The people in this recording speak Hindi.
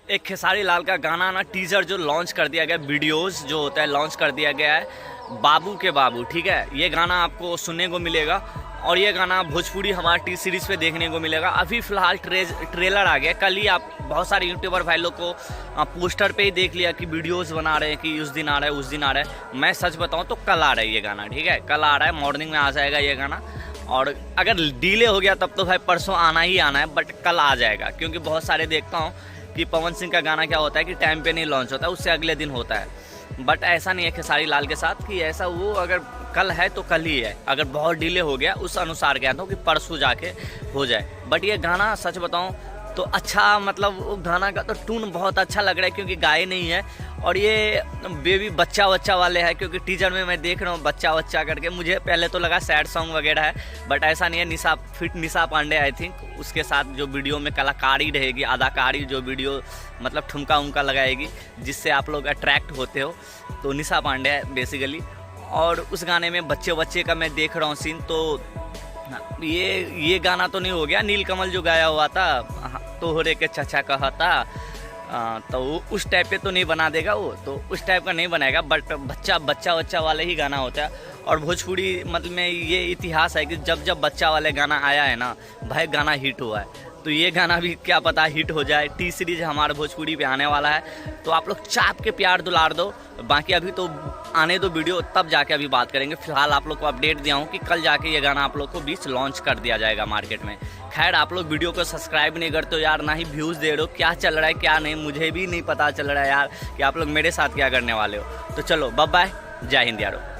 एक खेसारी लाल का गाना ना टीजर जो लॉन्च कर दिया गया, वीडियोस जो होता है लॉन्च कर दिया गया है, बाबू के बाबू। ठीक है, ये गाना आपको सुनने को मिलेगा और ये गाना भोजपुरी हमारा टी सीरीज़ पे देखने को मिलेगा। अभी फ़िलहाल ट्रेलर आ गया, कल ही आप बहुत सारे यूट्यूबर भाई लोग को पोस्टर पे ही देख लिया कि वीडियोस बना रहे हैं कि उस दिन आ रहा है उस दिन आ रहा है। मैं सच बताऊं तो कल आ रहा है ये गाना। ठीक है, कल आ रहा है, मॉर्निंग में आ जाएगा ये गाना। और अगर डिले हो गया तब तो भाई परसों आना ही आना है, बट कल आ जाएगा। क्योंकि बहुत सारे देखता हूँ कि पवन सिंह का गाना क्या होता है कि टाइम पे नहीं लॉन्च होता है, उससे अगले दिन होता है। बट ऐसा नहीं है खेसारी लाल के साथ कि ऐसा वो अगर कल है तो कल ही है, अगर बहुत डिले हो गया उस अनुसार कहता हूँ कि परसों जाके हो जाए। बट ये गाना सच बताऊँ तो अच्छा, मतलब वो गाना का तो टून बहुत अच्छा लग रहा है क्योंकि गाए नहीं है। और ये बेबी बच्चा बच्चा वाले है, क्योंकि टीजर में मैं देख रहा हूँ बच्चा बच्चा करके। मुझे पहले तो लगा सैड सॉन्ग वगैरह है, बट ऐसा नहीं है। निशा पांडे आई थिंक उसके साथ जो वीडियो में कलाकारी रहेगी, अदाकारी जो वीडियो मतलब ठुमका उमका लगाएगी जिससे आप लोग अट्रैक्ट होते हो, तो निशा पांडे है बेसिकली। और उस गाने में बच्चे बच्चे का मैं देख रहा हूँ सीन। तो ये गाना तो नहीं हो गया नीलकमल जो गाया हुआ था तोहरे के चचा कहता, तो उस टाइप पे तो नहीं बना देगा वो, तो उस टाइप का नहीं बनाएगा। बट बच्चा बच्चा वाले ही गाना होता है। और भोजपुरी मतलब में ये इतिहास है कि जब जब बच्चा वाले गाना आया है ना भाई, गाना हिट हुआ है। तो ये गाना भी क्या पता हिट हो जाए। टी सीरीज हमारे भोजपुरी पे आने वाला है, तो आप लोग चाप के प्यार दुलार दो। बाकी अभी तो आने दो वीडियो, तब जाके अभी बात करेंगे। फिलहाल आप लोग को अपडेट दिया हूँ कि कल जाके ये गाना आप लोग को 20 लॉन्च कर दिया जाएगा मार्केट में। खैर, आप लोग वीडियो को सब्सक्राइब नहीं करते हो यार, ना ही व्यूज़ दे रहे हो। क्या चल रहा है क्या नहीं, मुझे भी नहीं पता चल रहा है यार कि आप लोग मेरे साथ क्या करने वाले हो। तो चलो बाय बाय, जय हिंद यारो।